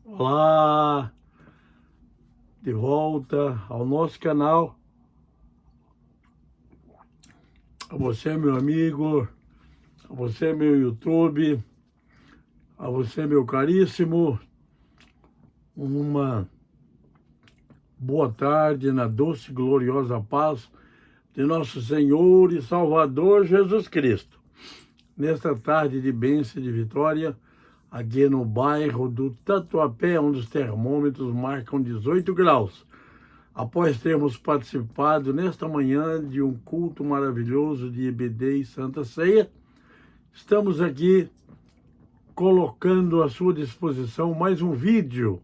Olá, de volta ao nosso canal. A você, meu amigo, a você, meu YouTube, a você, meu caríssimo, uma boa tarde na doce e gloriosa paz de nosso Senhor e Salvador Jesus Cristo. Nesta tarde de bênção e de vitória, aqui no bairro do Tatuapé, onde os termômetros marcam 18 graus. Após termos participado nesta manhã de um culto maravilhoso de EBD e Santa Ceia, estamos aqui colocando à sua disposição mais um vídeo,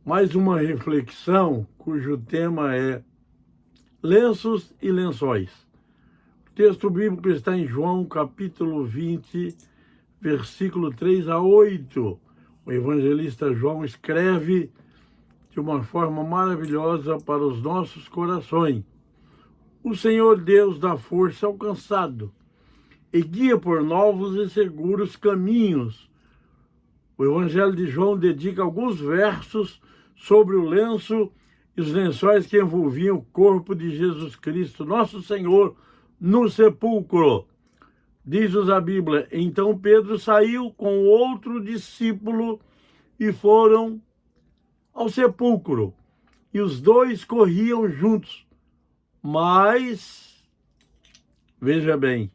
mais uma reflexão, cujo tema é lenços e lençóis. O texto bíblico está em João capítulo 20, versículo 3 a 8. O evangelista João escreve de uma forma maravilhosa para os nossos corações. O Senhor Deus dá força ao cansado e guia por novos e seguros caminhos. O Evangelho de João dedica alguns versos sobre o lenço e os lençóis que envolviam o corpo de Jesus Cristo, nosso Senhor, no sepulcro. Diz-nos a Bíblia: então Pedro saiu com outro discípulo e foram ao sepulcro, e os dois corriam juntos. Mas, veja bem,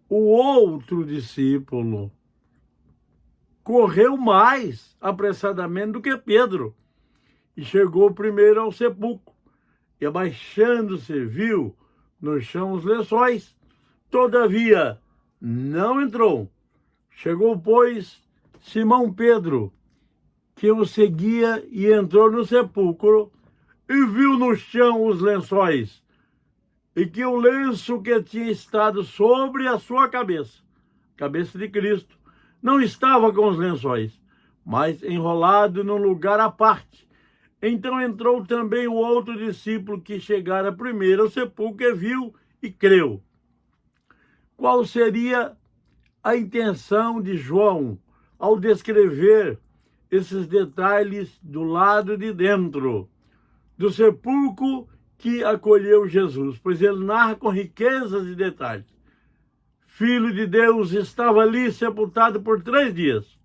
o outro discípulo correu mais apressadamente do que Pedro, e chegou primeiro ao sepulcro, e abaixando-se, viu no chão os lençóis. Todavia, não entrou. Chegou, pois, Simão Pedro, que o seguia, e entrou no sepulcro e viu no chão os lençóis, e que o lenço que tinha estado sobre a sua cabeça, cabeça de Cristo, não estava com os lençóis, mas enrolado num lugar à parte. Então entrou também o outro discípulo que chegara primeiro ao sepulcro e viu e creu. Qual seria a intenção de João ao descrever esses detalhes do lado de dentro do sepulcro que acolheu Jesus? Pois ele narra com riquezas e detalhes. Filho de Deus estava ali sepultado por 3 dias.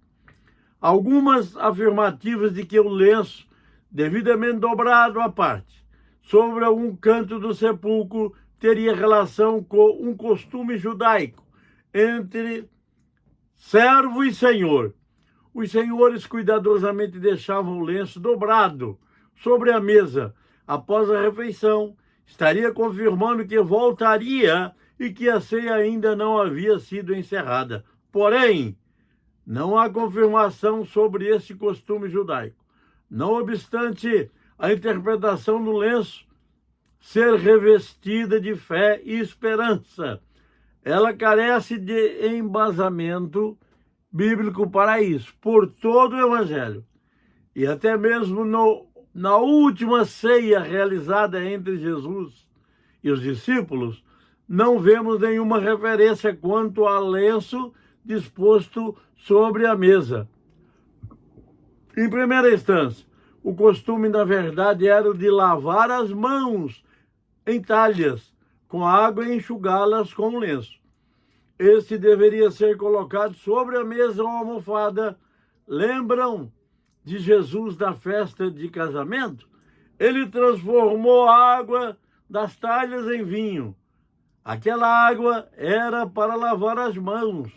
Algumas afirmativas de que o lenço, devidamente dobrado à parte, sobre algum canto do sepulcro, teria relação com um costume judaico entre servo e senhor. Os senhores cuidadosamente deixavam o lenço dobrado sobre a mesa após a refeição. Estaria confirmando que voltaria e que a ceia ainda não havia sido encerrada. Porém, não há confirmação sobre esse costume judaico. Não obstante a interpretação do lenço ser revestida de fé e esperança, ela carece de embasamento bíblico para isso. Por todo o Evangelho, e até mesmo na última ceia realizada entre Jesus e os discípulos, não vemos nenhuma referência quanto ao lenço disposto sobre a mesa. Em primeira instância, o costume, na verdade, era o de lavar as mãos em talhas com água e enxugá-las com um lenço. Este deveria ser colocado sobre a mesa ou almofada. Lembram de Jesus da festa de casamento? Ele transformou a água das talhas em vinho. Aquela água era para lavar as mãos.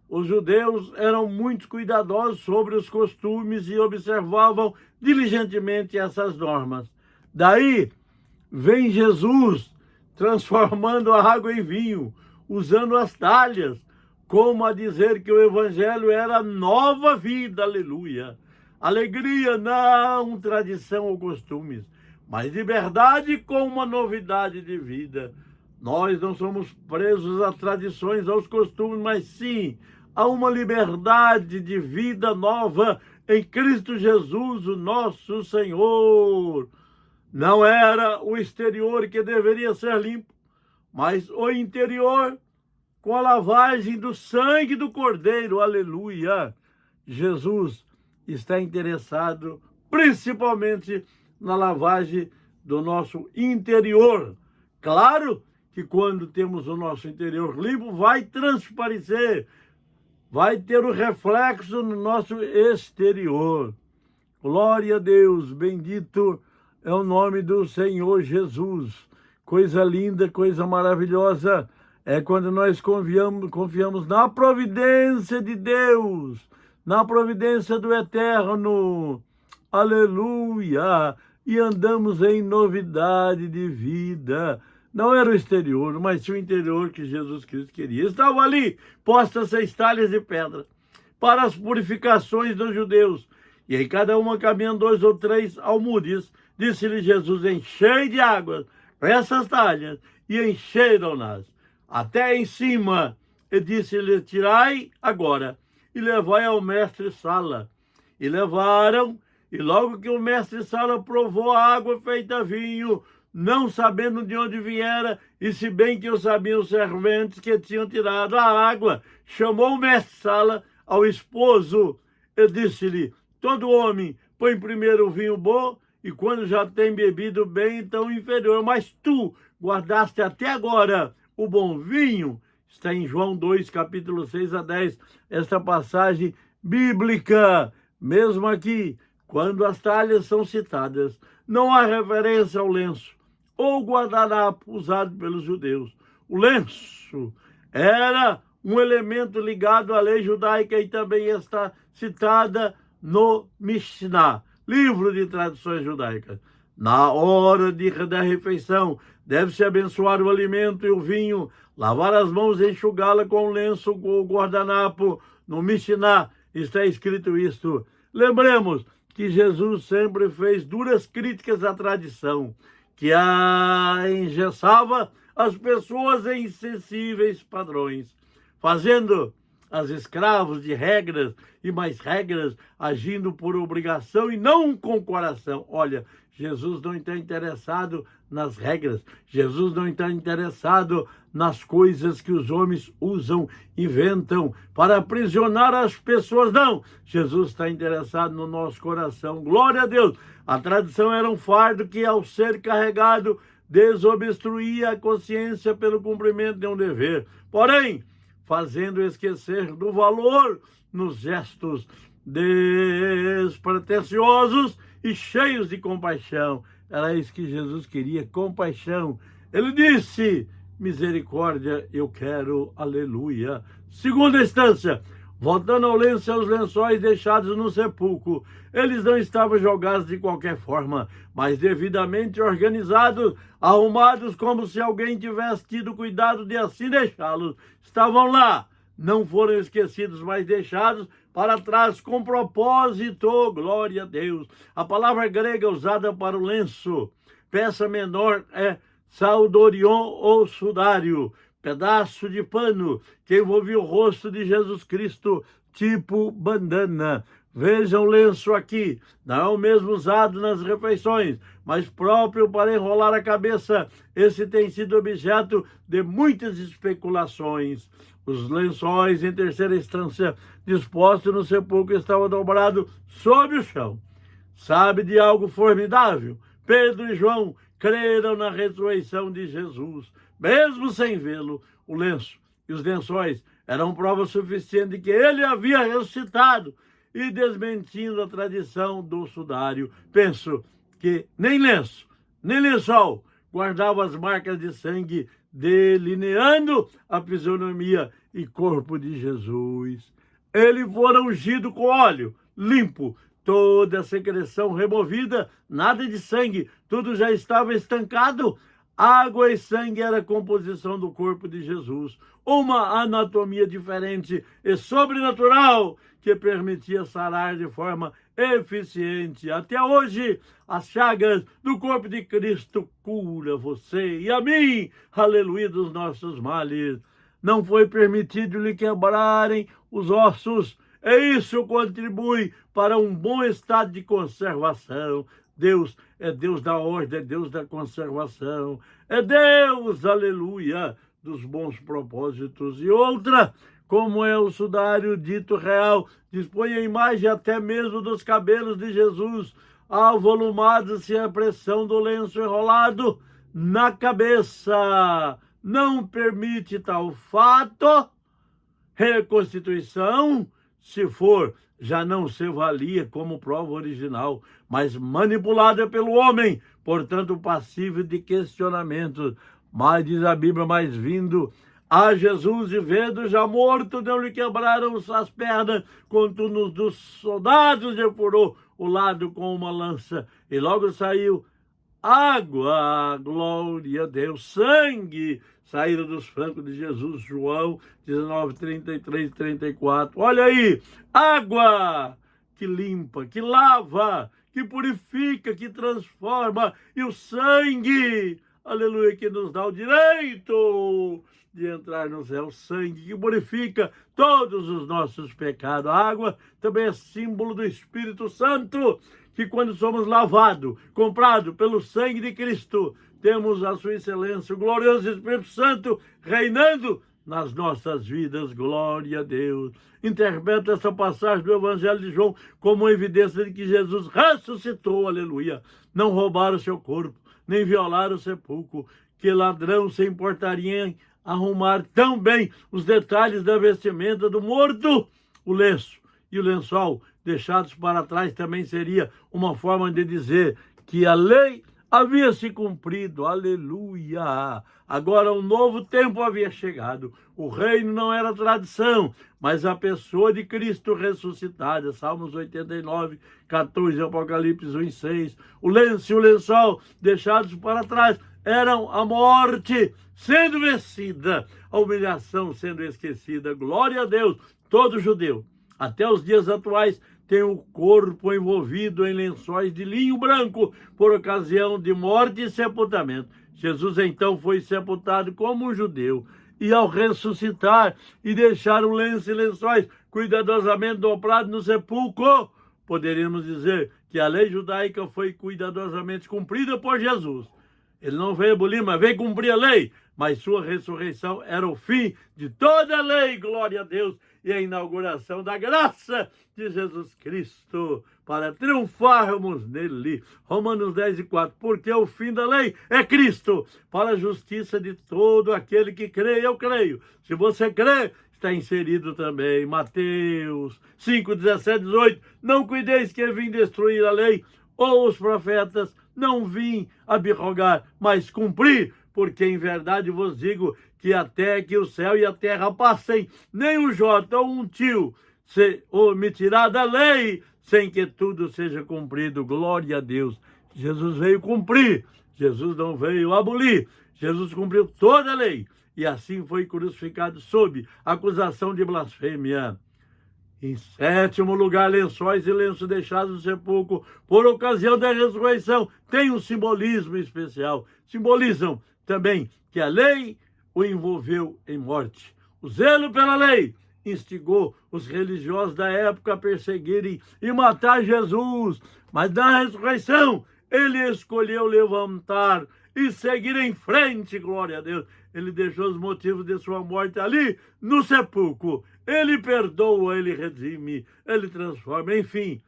Os judeus eram muito cuidadosos sobre os costumes e observavam diligentemente essas normas. Daí vem Jesus transformando a água em vinho, usando as talhas, como a dizer que o Evangelho era nova vida, aleluia. Alegria, não tradição ou costumes, mas liberdade com uma novidade de vida. Nós não somos presos a tradições, aos costumes, mas sim a uma liberdade de vida nova em Cristo Jesus, o nosso Senhor. Não era o exterior que deveria ser limpo, mas o interior, com a lavagem do sangue do Cordeiro, aleluia. Jesus está interessado principalmente na lavagem do nosso interior. Claro que quando temos o nosso interior limpo, vai transparecer, vai ter o reflexo no nosso exterior. Glória a Deus, bendito é o nome do Senhor Jesus. Coisa linda, coisa maravilhosa é quando nós confiamos na providência de Deus, na providência do Eterno. Aleluia! E andamos em novidade de vida. Não era o exterior, mas sim o interior que Jesus Cristo queria. Estavam ali postas 6 talhas de pedra para as purificações dos judeus. E em cada uma caminham 2 ou 3 almudes. Disse-lhe Jesus: enchei de água essas talhas, e encheram-nas até em cima. E disse-lhe: tirai agora, e levai ao mestre-sala. E levaram, e logo que o mestre-sala provou a água feita vinho, não sabendo de onde viera, e se bem que o sabiam os serventes que tinham tirado a água, chamou o mestre-sala ao esposo e disse-lhe: todo homem põe primeiro o vinho bom, e quando já tem bebido bem, então inferior. Mas tu guardaste até agora o bom vinho. Está em João 2, capítulo 6 a 10, esta passagem bíblica. Mesmo aqui, quando as talhas são citadas, não há referência ao lenço ou guardanapo usado pelos judeus. O lenço era um elemento ligado à lei judaica e também está citada no Mishnah, livro de tradições judaicas. Na hora da refeição, deve-se abençoar o alimento e o vinho, lavar as mãos e enxugá-la com o lenço ou guardanapo. No Mishnah está escrito isto. Lembremos que Jesus sempre fez duras críticas à tradição, que a engessava as pessoas em insensíveis padrões, fazendo as escravos de regras e mais regras, agindo por obrigação e não com coração. Olha, Jesus não está interessado nas regras, Jesus não está interessado nas coisas que os homens usam, inventam para aprisionar as pessoas, não. Jesus está interessado no nosso coração. Glória a Deus! A tradição era um fardo que, ao ser carregado, desobstruía a consciência pelo cumprimento de um dever. Porém, fazendo esquecer do valor nos gestos despretensiosos e cheios de compaixão. Era isso que Jesus queria, compaixão. Ele disse: misericórdia eu quero, aleluia. Segunda instância, voltando ao lenço e aos lençóis deixados no sepulcro, eles não estavam jogados de qualquer forma, mas devidamente organizados, arrumados como se alguém tivesse tido cuidado de assim deixá-los. Estavam lá, não foram esquecidos, mas deixados para trás com propósito. Glória a Deus. A palavra grega usada para o lenço, peça menor, é saudorion ou sudário, pedaço de pano que envolvia o rosto de Jesus Cristo, tipo bandana. Vejam o lenço aqui, não é o mesmo usado nas refeições, mas próprio para enrolar a cabeça. Esse tem sido objeto de muitas especulações. Os lençóis, em terceira instância, dispostos no sepulcro, estavam dobrados sobre o chão. Sabe de algo formidável? Pedro e João creram na ressurreição de Jesus, mesmo sem vê-lo. O lenço e os lençóis eram prova suficiente de que ele havia ressuscitado, e desmentindo a tradição do sudário. Penso que nem lenço, nem lençol guardava as marcas de sangue, delineando a fisionomia e corpo de Jesus. Ele fora ungido com óleo, limpo, toda a secreção removida, nada de sangue, tudo já estava estancado. Água e sangue era a composição do corpo de Jesus, uma anatomia diferente e sobrenatural que permitia sarar de forma eficiente. Até hoje, as chagas do corpo de Cristo cura você e a mim, aleluia, dos nossos males. Não foi permitido lhe quebrarem os ossos, e isso contribui para um bom estado de conservação. Deus é Deus da ordem, é Deus da conservação, é Deus, aleluia, dos bons propósitos. E outra, como é o sudário dito real. Dispõe a imagem até mesmo dos cabelos de Jesus, avolumados-se a pressão do lenço enrolado na cabeça. Não permite tal fato. Reconstituição, se for, já não se valia como prova original, mas manipulada pelo homem, portanto passível de questionamento. Mas diz a Bíblia, mas vindo a Jesus e vendo já morto, não lhe quebraram as pernas, contudo dos soldados lhe furou o lado com uma lança, e logo saiu água, glória a Deus, sangue, saíram dos flancos de Jesus, João 19, 33, 34. Olha aí, água que limpa, que lava, que purifica, que transforma, e o sangue, aleluia, que nos dá o direito de entrar no céu, sangue que purifica todos os nossos pecados. A água também é símbolo do Espírito Santo, que quando somos lavados, comprados pelo sangue de Cristo, temos a sua excelência, o glorioso Espírito Santo reinando nas nossas vidas. Glória a Deus. Interpreta essa passagem do Evangelho de João como uma evidência de que Jesus ressuscitou, aleluia. Não roubaram o seu corpo, nem violaram o sepulcro, que ladrão se importaria em arrumar tão bem os detalhes da vestimenta do morto. O lenço e o lençol deixados para trás também seria uma forma de dizer que a lei havia se cumprido, aleluia. Agora um novo tempo havia chegado. O reino não era tradição, mas a pessoa de Cristo ressuscitada. Salmos 89, 14, Apocalipse 1, 6. O lenço e o lençol deixados para trás eram a morte sendo vencida, a humilhação sendo esquecida. Glória a Deus. Todo judeu, até os dias atuais, tem o corpo envolvido em lençóis de linho branco por ocasião de morte e sepultamento. Jesus então foi sepultado como um judeu, e ao ressuscitar e deixar o lenço e lençóis cuidadosamente dobrados no sepulcro, poderíamos dizer que a lei judaica foi cuidadosamente cumprida por Jesus. Ele não veio abolir, mas veio cumprir a lei. Mas sua ressurreição era o fim de toda a lei, glória a Deus, e a inauguração da graça de Jesus Cristo, para triunfarmos nele. Romanos 10 e 4, porque o fim da lei é Cristo, para a justiça de todo aquele que crê. Eu creio. Se você crê, está inserido também. Mateus 5, 17, 18, não cuideis que vim destruir a lei ou os profetas, não vim abrogar, mas cumprir. Porque em verdade vos digo que até que o céu e a terra passem, nem um jota ou um tio se omitirá da lei, sem que tudo seja cumprido. Glória a Deus. Jesus veio cumprir, Jesus não veio abolir. Jesus cumpriu toda a lei e assim foi crucificado sob acusação de blasfêmia. Em sétimo lugar, lençóis e lenços deixados no sepulcro por ocasião da ressurreição tem um simbolismo especial. Simbolizam também que a lei o envolveu em morte. O zelo pela lei instigou os religiosos da época a perseguirem e matar Jesus, mas na ressurreição ele escolheu levantar e seguir em frente, glória a Deus. Ele deixou os motivos de sua morte ali no sepulcro. Ele perdoa, ele redime, ele transforma, enfim.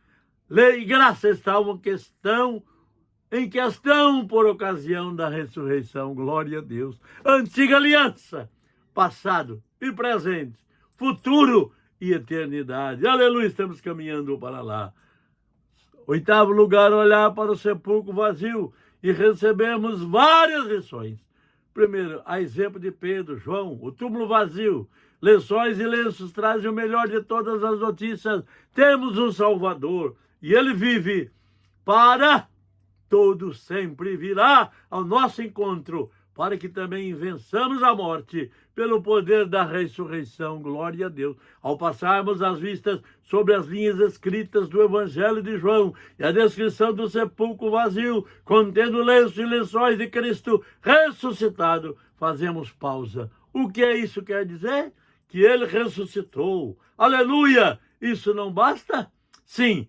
Lei e graça estavam em questão por ocasião da ressurreição, glória a Deus. Antiga aliança, passado e presente, futuro e eternidade. Aleluia, estamos caminhando para lá. Oitavo lugar, olhar para o sepulcro vazio e recebemos várias lições. Primeiro, a exemplo de Pedro, João, o túmulo vazio. Lençóis e lenços trazem o melhor de todas as notícias. Temos um Salvador e ele vive para todos, sempre virá ao nosso encontro, para que também vençamos a morte pelo poder da ressurreição. Glória a Deus. Ao passarmos as vistas sobre as linhas escritas do Evangelho de João e a descrição do sepulcro vazio, contendo lenços e lençóis de Cristo ressuscitado, fazemos pausa. O que é isso quer dizer? Que ele ressuscitou. Aleluia! Isso não basta? Sim,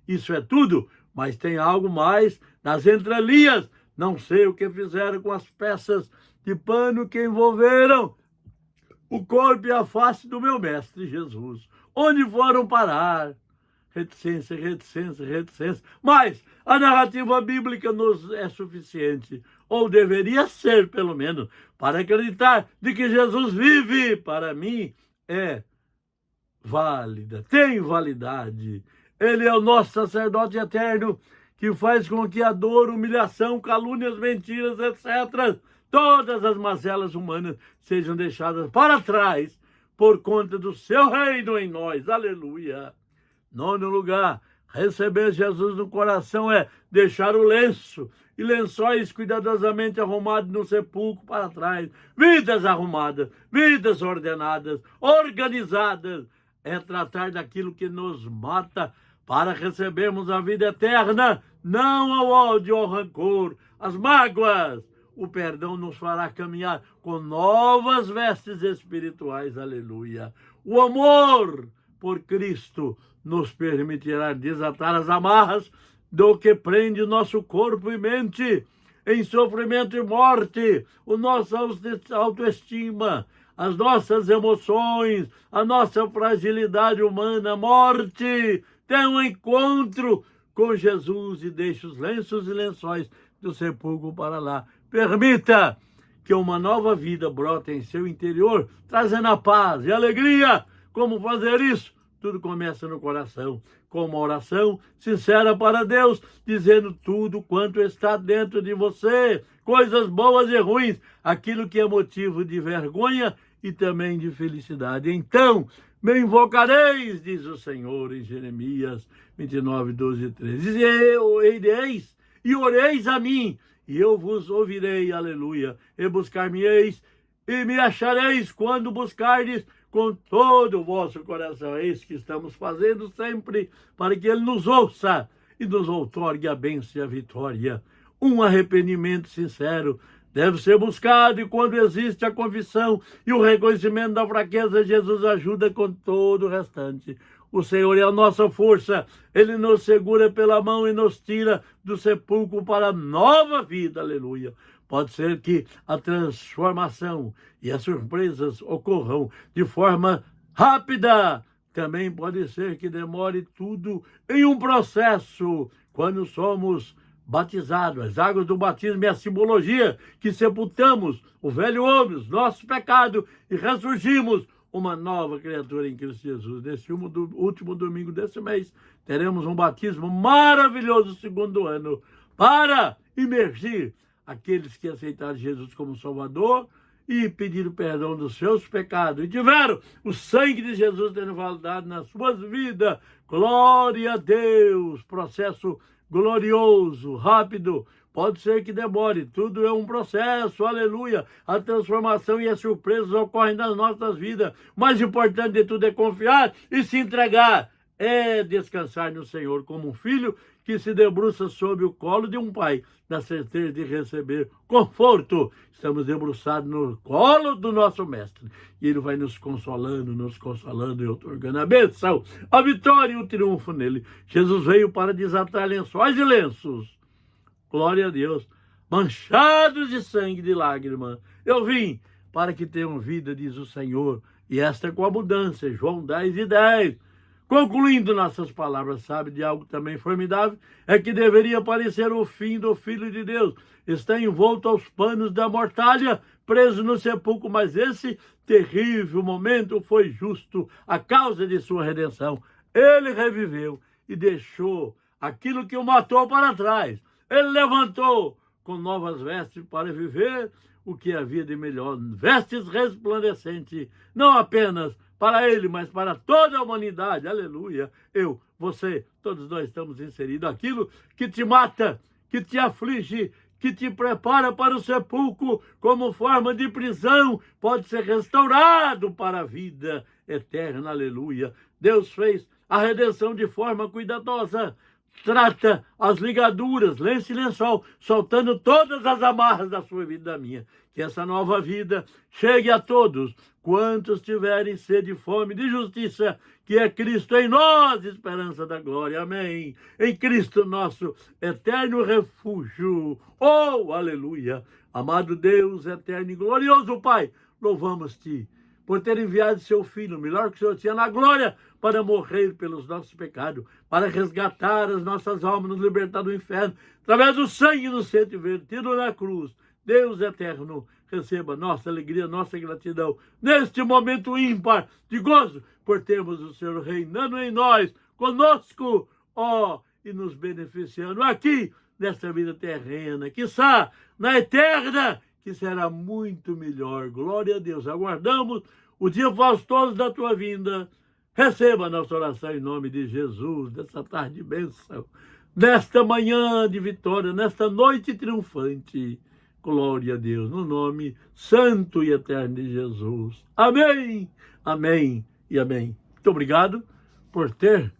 isso é tudo. Mas tem algo mais nas entrelinhas. Não sei o que fizeram com as peças de pano que envolveram o corpo e a face do meu mestre Jesus. Onde foram parar? Reticência, reticência, reticência. Mas a narrativa bíblica nos é suficiente, ou deveria ser, pelo menos, para acreditar de que Jesus vive. Para mim, é válida, tem validade. Ele é o nosso sacerdote eterno, que faz com que a dor, humilhação, calúnias, mentiras, etc., todas as mazelas humanas sejam deixadas para trás por conta do seu reino em nós. Aleluia. Nono lugar, receber Jesus no coração é deixar o lenço e lençóis cuidadosamente arrumados no sepulcro para trás. Vidas arrumadas, vidas ordenadas, organizadas. É tratar daquilo que nos mata para recebermos a vida eterna, não ao ódio, ao rancor, às mágoas. O perdão nos fará caminhar com novas vestes espirituais. Aleluia. O amor por Cristo nos permitirá desatar as amarras do que prende o nosso corpo e mente em sofrimento e morte, a nossa autoestima, as nossas emoções, a nossa fragilidade humana. Morte, tem um encontro com Jesus e deixe os lenços e lençóis do sepulcro para lá. Permita que uma nova vida brote em seu interior, trazendo a paz e alegria. Como fazer isso? Tudo começa no coração, com uma oração sincera para Deus, dizendo tudo quanto está dentro de você, coisas boas e ruins, aquilo que é motivo de vergonha e também de felicidade. Então, me invocareis, diz o Senhor em Jeremias 29, 12 e 13. Ireis e oreis a mim, e eu vos ouvirei, aleluia, e buscar-me-eis, e me achareis quando buscardes com todo o vosso coração. É isso que estamos fazendo sempre, para que Ele nos ouça e nos outorgue a bênção e a vitória. Um arrependimento sincero deve ser buscado, e quando existe a confissão e o reconhecimento da fraqueza, Jesus ajuda com todo o restante. O Senhor é a nossa força, Ele nos segura pela mão e nos tira do sepulcro para a nova vida, aleluia. Pode ser que a transformação e as surpresas ocorram de forma rápida. Também pode ser que demore tudo em um processo. Quando somos batizados, as águas do batismo é a simbologia que sepultamos o velho homem, os nossos pecados, e ressurgimos uma nova criatura em Cristo Jesus. Nesse último domingo desse mês, teremos um batismo maravilhoso, segundo ano, para imergir aqueles que aceitaram Jesus como Salvador e pediram perdão dos seus pecados e tiveram o sangue de Jesus tendo validade nas suas vidas. Glória a Deus! Processo glorioso, rápido. Pode ser que demore, tudo é um processo, aleluia. A transformação e as surpresas ocorrem nas nossas vidas. O mais importante de tudo é confiar e se entregar. É descansar no Senhor como um filho que se debruça sob o colo de um pai, na certeza de receber conforto. Estamos debruçados no colo do nosso mestre, e ele vai nos consolando e otorgando a bênção, a vitória e o triunfo nele. Jesus veio para desatar lençóis e lenços, glória a Deus, manchados de sangue e de lágrima. Eu vim para que tenham vida, diz o Senhor, e esta com abundância. João 10 e 10. Concluindo nossas palavras, sabe de algo também formidável? É que deveria aparecer o fim do Filho de Deus. Está envolto aos panos da mortalha, preso no sepulcro, mas esse terrível momento foi justo a causa de sua redenção. Ele reviveu e deixou aquilo que o matou para trás. Ele levantou com novas vestes para viver o que havia de melhor. Vestes resplandecentes, não apenas para ele, mas para toda a humanidade. Aleluia. Eu, você, todos nós estamos inseridos. Aquilo que te mata, que te aflige, que te prepara para o sepulcro como forma de prisão, pode ser restaurado para a vida eterna. Aleluia. Deus fez a redenção de forma cuidadosa. Trata as ligaduras, lenço e lençol, soltando todas as amarras da sua vida e da minha. Que essa nova vida chegue a todos quantos tiverem sede e fome de justiça, que é Cristo em nós, esperança da glória. Amém. Em Cristo nosso eterno refúgio. Oh, aleluia. Amado Deus, eterno e glorioso Pai, louvamos-te por ter enviado seu Filho, o melhor que o Senhor tinha na glória, para morrer pelos nossos pecados, para resgatar as nossas almas, nos libertar do inferno, através do sangue inocente vertido na cruz. Deus eterno, receba nossa alegria, nossa gratidão, neste momento ímpar de gozo, por termos o Senhor reinando em nós, conosco, e nos beneficiando aqui, nesta vida terrena, quiçá na eterna, que será muito melhor. Glória a Deus. Aguardamos o dia faustoso da tua vinda. Receba a nossa oração em nome de Jesus, nessa tarde de bênção, nesta manhã de vitória, nesta noite triunfante. Glória a Deus, no nome santo e eterno de Jesus. Amém, amém e amém. Muito obrigado por ter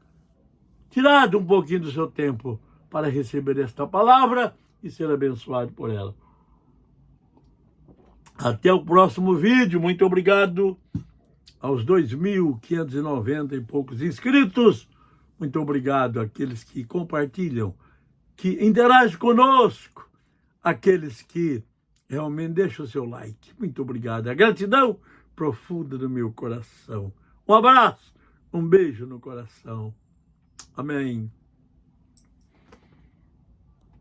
tirado um pouquinho do seu tempo para receber esta palavra e ser abençoado por ela. Até o próximo vídeo. Muito obrigado aos 2.590 e poucos inscritos. Muito obrigado àqueles que compartilham, que interagem conosco, aqueles que realmente deixam o seu like. Muito obrigado. A gratidão profunda do meu coração. Um abraço, um beijo no coração. Amém.